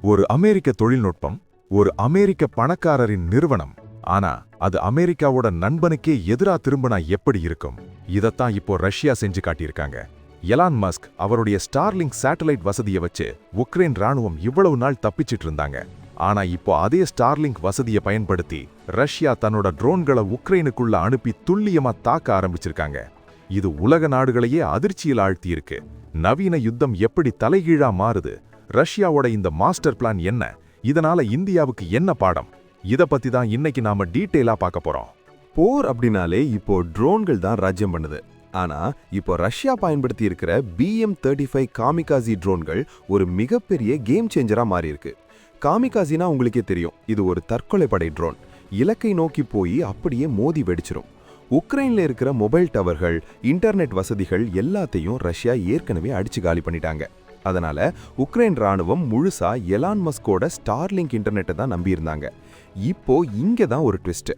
ஒரு அமெரிக்க தொழில்நுட்பம், ஒரு அமெரிக்க பணக்காரரின் நிறுவனம். ஆனா அது அமெரிக்காவோட நண்பனுக்கே எதிரா திரும்பினா எப்படி இருக்கும்? இதத்தான் இப்போ ரஷ்யா செஞ்சு காட்டியிருக்காங்க. எலான் மஸ்க் அவருடைய ஸ்டார்லிங்க் சேட்டலைட் வசதியை வச்சு உக்ரைன் ராணுவம் இவ்வளவு நாள் தப்பிச்சிட்டு இருந்தாங்க. ஆனா இப்போ அதே ஸ்டார்லிங்க் வசதியை பயன்படுத்தி ரஷ்யா தன்னோட ட்ரோன்களை உக்ரைனுக்குள்ள அனுப்பி துல்லியமா தாக்க ஆரம்பிச்சிருக்காங்க. இது உலக நாடுகளையே அதிர்ச்சியில் ஆழ்த்தியிருக்கு. நவீன யுத்தம் எப்படி தலைகீழா மாறுது? ரஷ்யாவோட இந்த மாஸ்டர் பிளான் என்ன? இதனால இந்தியாவுக்கு என்ன பாடம்? இத பத்தி தான் இன்னைக்கு நாம டீட்டெயிலா பார்க்க போறோம். போர் அப்படின்னாலே இப்போ ட்ரோன்கள் தான் ராஜ்யம் பண்ணுது. ஆனா இப்போ ரஷ்யா பயன்படுத்தி இருக்கிற BM-35 காமிகாசி ட்ரோன்கள் ஒரு மிகப்பெரிய கேம் சேஞ்சரா மாறி இருக்கு. காமிகாசினா உங்களுக்கே தெரியும், இது ஒரு தற்கொலை படை ட்ரோன். இலக்கை நோக்கி போய் அப்படியே மோதி வெடிச்சிரும். உக்ரைன்ல இருக்கிற மொபைல் டவர்கள், இன்டர்நெட் வசதிகள் எல்லாத்தையும் ரஷ்யா ஏற்கனவே அடிச்சு காலி பண்ணிட்டாங்க. அதனால உக்ரைன் ராணுவம் முழுசா எலான் மஸ்கோட ஸ்டார்லிங்க் இன்டர்நெட்டை தான் நம்பியிருந்தாங்க. இப்போ இங்க தான் ஒரு ட்விஸ்ட்.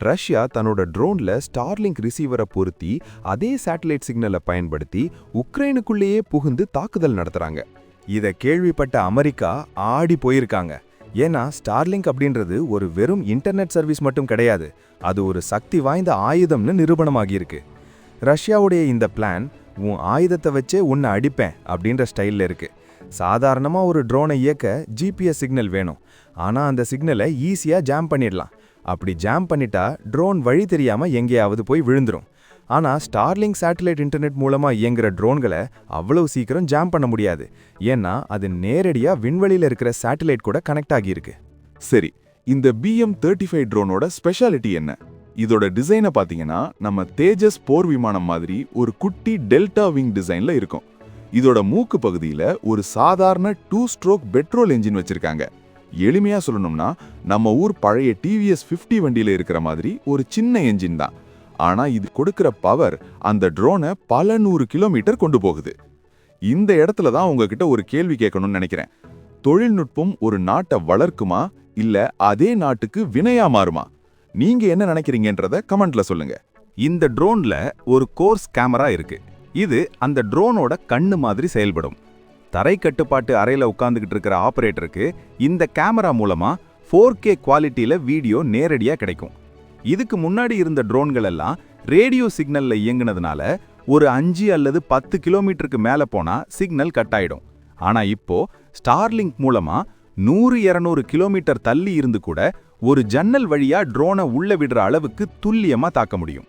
ரஷ்யா தன்னோட ட்ரோன்ல ஸ்டார்லிங்க் ரிசீவரை பொருத்தி அதே சேட்டலைட் சிக்னலை பயன்படுத்தி உக்ரைனுக்குள்ளேயே புகுந்து தாக்குதல் நடத்துறாங்க. இதை கேள்விப்பட்ட அமெரிக்கா ஆடி போயிருக்காங்க. ஏன்னா ஸ்டார்லிங்க் அப்படின்றது ஒரு வெறும் இன்டர்நெட் சர்வீஸ் மட்டும் கிடையாது, அது ஒரு சக்தி வாய்ந்த ஆயுதம்னு நிரூபணமாகியிருக்கு. ரஷ்யாவுடைய இந்த பிளான் உன் ஆயுதத்தை வச்சே உன்னை அடிப்பேன் அப்படின்ற ஸ்டைலில் இருக்கு. சாதாரணமாக ஒரு ட்ரோனை இயக்க GPS சிக்னல் வேணும். ஆனால் அந்த சிக்னலை ஈஸியாக ஜாம் பண்ணிடலாம். அப்படி ஜாம் பண்ணிட்டா ட்ரோன் வழி தெரியாமல் எங்கேயாவது போய் விழுந்துரும். ஆனால் ஸ்டார்லிங்க் சேட்டலைட் இன்டர்நெட் மூலமாக இயங்குற ட்ரோன்களை அவ்வளவு சீக்கிரம் ஜாம் பண்ண முடியாது. ஏன்னா அது நேரடியாக விண்வெளியில் இருக்கிற சேட்டலைட் கூட கனெக்ட் ஆகியிருக்கு. சரி, இந்த BM-35 ட்ரோனோட ஸ்பெஷாலிட்டி என்ன? இதோட டிசைனை பார்த்தீங்கன்னா நம்ம தேஜஸ் போர் விமானம் மாதிரி ஒரு குட்டி டெல்டா விங் டிசைன்ல இருக்கும். இதோட மூக்கு பகுதியில் ஒரு சாதாரண 2 ஸ்ட்ரோக் பெட்ரோல் என்ஜின் வச்சிருக்காங்க. எளிமையா சொல்லணும்னா நம்ம ஊர் பழைய TVS 50 வண்டியில இருக்கிற மாதிரி ஒரு சின்ன என்ஜின் தான். ஆனா இது கொடுக்கிற பவர் அந்த ட்ரோனை பல 100 கிலோமீட்டர் கொண்டு போகுது. இந்த இடத்துல தான் உங்ககிட்ட ஒரு கேள்வி கேட்கணும்னு நினைக்கிறேன். தொழில்நுட்பம் ஒரு நாட்டை வளர்க்குமா இல்ல அதே நாட்டுக்கு வினையா மாறுமா? நீங்க என்ன நினைக்கிறீங்கன்றத கமெண்ட்ல சொல்லுங்க. இந்த ட்ரோன்ல ஒரு கோர்ஸ் கேமரா இருக்கு. இது அந்த ட்ரோனோட கண்ணு மாதிரி செயல்படும். தரை கட்டுப்பாட்டு அறையில உட்கார்ந்துகிட்டு இருக்கிற ஆபரேட்டருக்கு இந்த கேமரா மூலமா 4K குவாலிட்டியில வீடியோ நேரடியா கிடைக்கும். இதுக்கு முன்னாடி இருந்த ட்ரோன்கள் எல்லாம் ரேடியோ சிக்னல்ல இயங்குனதுனால ஒரு 5 அல்லது 10 கிலோமீட்டருக்கு மேல போனா சிக்னல் கட் ஆயிடும். ஆனா இப்போ ஸ்டார்லிங்க் மூலமா 100-200 கிலோமீட்டர் தள்ளி இருந்து கூட ஒரு ஜன்னல் வழியா ட்ரோனை உள்ள விடுற அளவுக்கு துல்லியமா தாக்க முடியும்.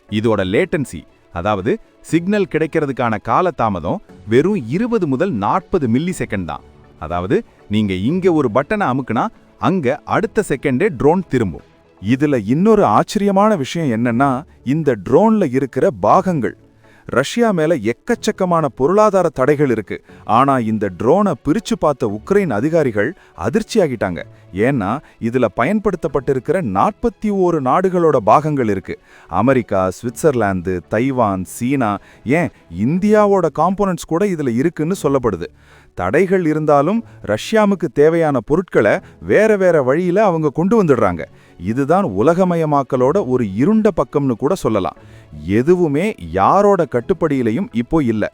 இதோட லேட்டன்சி, அதாவது சிக்னல் கிடைக்கிறதுக்கான காலதாமதம் வெறும் 20 முதல் 40 மில்லி செகண்ட் தான். அதாவது நீங்க இங்க ஒரு பட்டனை அமுக்குனா அங்க அடுத்த செகண்டே ட்ரோன் திரும்பும். இதுல இன்னொரு ஆச்சரியமான விஷயம் என்னன்னா, இந்த ட்ரோன்ல இருக்கிற பாகங்கள். ரஷ்யா மேல எக்கச்சக்கமான பொருளாதார தடைகள் இருக்கு. ஆனா இந்த ட்ரோனை பிரிச்சு பார்த்த உக்ரைன் அதிகாரிகள் அதிர்ச்சியாகிட்டாங்க. ஏன்னா இதுல பயன்படுத்தப்பட்டிருக்கிற 41 நாடுகளோட பாகங்கள் இருக்கு. அமெரிக்கா, சுவிட்சர்லாந்து, தைவான், சீனா, ஏன் இந்தியாவோட காம்போனன்ட்ஸ் கூட இதுல இருக்குன்னு சொல்லப்படுது. தடைகள் இருந்தாலும் ரஷ்யாவுக்கு தேவையான பொருட்களை வேற வேற வழியில அவங்க கொண்டு வந்துடுறாங்க. இதுதான் உலகமயமாக்கலோட ஒரு இருண்ட பக்கம்னு கூட சொல்லலாம். எதுவுமே யாரோட கட்டுப்படியிலையும் இப்போ இல்ல.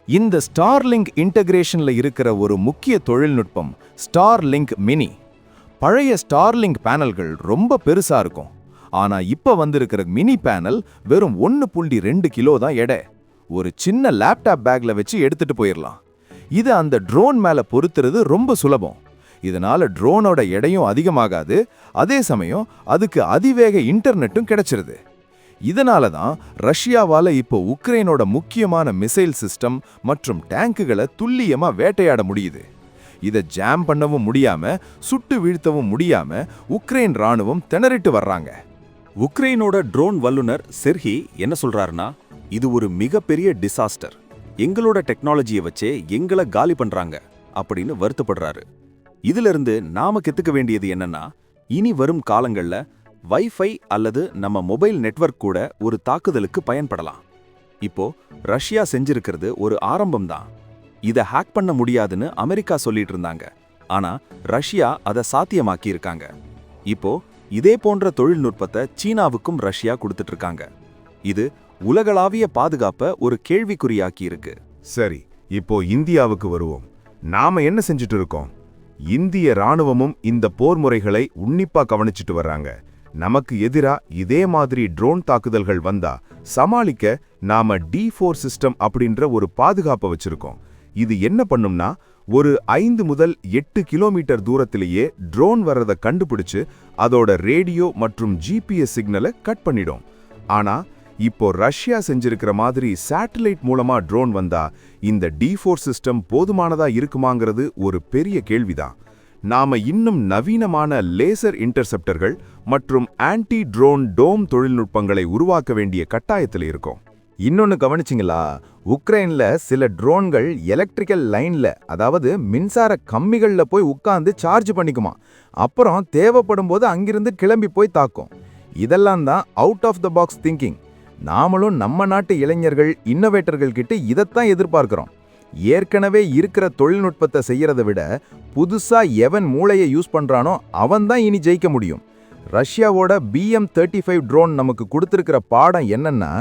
இந்த ஸ்டார்லிங்க் இன்டகிரேஷன்ல இருக்கிற ஒரு முக்கிய தொழில்நுட்பம் ஸ்டார்லிங்க் மினி. பழைய ஸ்டார்லிங்க் பேனல்கள் ரொம்ப பெருசா இருக்கும். ஆனா இப்ப வந்திருக்கிற மினி பேனல் வெறும் 1.2 கிலோ தான் எடை. ஒரு சின்ன லேப்டாப் பேக்ல வச்சு எடுத்துட்டு போயிடலாம். இது அந்த ட்ரோன் மேல பொருத்துறது ரொம்ப சுலபம். இதனால ட்ரோனோட எடையும் அதிகமாகாது, அதே சமயம் அதுக்கு அதிவேக இன்டர்நெட்டும் கிடைச்சிருது. இதனால தான் ரஷ்யாவால இப்போ உக்ரைனோட முக்கியமான மிசைல் சிஸ்டம் மற்றும் டேங்குகளை துல்லியமா வேட்டையாட முடியுது. இதை ஜாம் பண்ணவும் முடியாம, சுட்டு வீழ்த்தவும் முடியாம உக்ரைன் ராணுவம் திணறிட்டு வர்றாங்க. உக்ரைனோட ட்ரோன் வல்லுநர் செர்ஹி என்ன சொல்றாருன்னா, இது ஒரு மிகப்பெரிய டிசாஸ்டர். எங்களோட டெக்னாலஜியை வச்சே எங்களை காலி பண்றாங்க அப்படின்னு வருத்தப்படுறாரு. இதுல இருந்து நாம கத்துக்க வேண்டியது என்னன்னா, இனி வரும் காலங்கள்ல வைஃபை அல்லது நம்ம மொபைல் நெட்வொர்க் கூட ஒரு தாக்குதலுக்கு பயன்படலாம். இப்போ ரஷ்யா செஞ்சிருக்கிறது ஒரு ஆரம்பம் தான். இதை ஹேக் பண்ண முடியாதுன்னு அமெரிக்கா சொல்லிட்டு இருந்தாங்க. ஆனா ரஷ்யா அதை சாத்தியமாக்கி இருக்காங்க. இப்போ இதே போன்ற தொழில்நுட்பத்தை சீனாவுக்கும் ரஷ்யா கொடுத்துட்டு இருக்காங்க. இது உலகளாவிய பாதுகாப்பை ஒரு கேள்விக்குறியாக்கி இருக்கு. சரி, இப்போ இந்தியாவுக்கு வருவோம். நாம என்ன செஞ்சுட்டு இருக்கோம்? இந்திய ராணுவமும் இந்த போர் முறைகளை உன்னிப்பா கவனிச்சிட்டு வர்றாங்க. நமக்கு எதிரா இதே மாதிரி ட்ரோன் தாக்குதல்கள் வந்தா சமாளிக்க நாம D4 சிஸ்டம் அப்படின்ற ஒரு பாதுகாப்பை வச்சிருக்கோம். இது என்ன பண்ணும்னா, ஒரு 5 முதல் 8 கிலோமீட்டர் தூரத்திலேயே ட்ரோன் வர்றதை கண்டுபிடிச்சு அதோட ரேடியோ மற்றும் GPS சிக்னலை கட் பண்ணிடும். ஆனா இப்போ ரஷ்யா செஞ்சிருக்கிற மாதிரி சேட்டலைட் மூலமா ட்ரோன் வந்தா இந்த D4 சிஸ்டம் போதுமானதா இருக்குமாங்கிறது ஒரு பெரிய கேள்விதான். நாம இன்னும் நவீனமான லேசர் இன்டர்செப்டர்கள் மற்றும் ஆன்டி ட்ரோன் டோம் தொழில்நுட்பங்களை உருவாக்க வேண்டிய கட்டாயத்தில் இருக்கோம். இன்னொன்னு கவனிச்சிங்களா? உக்ரைன்ல சில ட்ரோன்கள் எலக்ட்ரிக்கல் லைன்ல, அதாவது மின்சார கம்பிகள்ல போய் உட்கார்ந்து சார்ஜ் பண்ணிக்குமா. அப்புறம் தேவைப்படும் போது அங்கிருந்து கிளம்பி போய் தாக்கும். இதெல்லாம் தான் out of the box thinking. நாமளும் நம்ம நாட்டு இளைஞர்கள், இன்னோவேட்டர்கள் கிட்ட இதைத்தான் எதிர்பார்க்கிறோம். ஏற்கனவே இருக்கிற தொழில்நுட்பத்தை செய்யறத விட புதுசா எவன் மூளையை யூஸ் பண்றானோ அவன் தான் இனி ஜெயிக்க முடியும். ரஷ்யாவோட BM-35 ட்ரோன் நமக்கு கொடுத்திருக்கிற பாடம் என்னன்னா,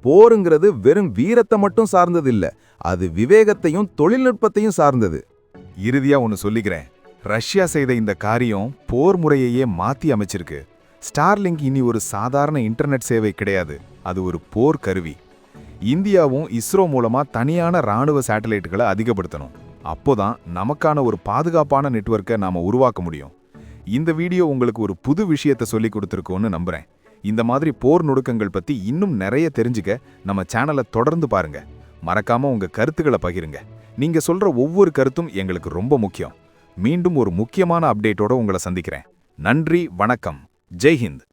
போருங்கிறது வெறும் வீரத்தை மட்டும் சார்ந்தது இல்ல, அது விவேகத்தையும் தொழில்நுட்பத்தையும் சார்ந்தது. இறுதியா ஒன்னு சொல்லிக்கிறேன். ரஷ்யா செய்த இந்த காரியம் போர் முறையையே மாத்தி அமைச்சிருக்கு. ஸ்டார்லிங்க் இனி ஒரு சாதாரண இன்டர்நெட் சேவை கிடையாது, அது ஒரு போர் கருவி. இந்தியாவும் இஸ்ரோ மூலமா தனியான ராணுவ சேட்டலைட்டுகளை அதிகப்படுத்தணும். அப்போதான் நமக்கான ஒரு பாதுகாப்பான நெட்வொர்க்கை நாம உருவாக்க முடியும். இந்த வீடியோ உங்களுக்கு ஒரு புது விஷயத்தை சொல்லி கொடுத்துருக்கோன்னு நம்புறேன். இந்த மாதிரி போர் நுணுக்கங்கள் பத்தி இன்னும் நிறைய தெரிஞ்சுக்க நம்ம சேனலை தொடர்ந்து பாருங்க. மறக்காம உங்க கருத்துக்களை பகிருங்க. நீங்க சொல்ற ஒவ்வொரு கருத்தும் எங்களுக்கு ரொம்ப முக்கியம். மீண்டும் ஒரு முக்கியமான அப்டேட்டோட உங்களை சந்திக்கிறேன். நன்றி, வணக்கம், ஜெய் ஹிந்த்.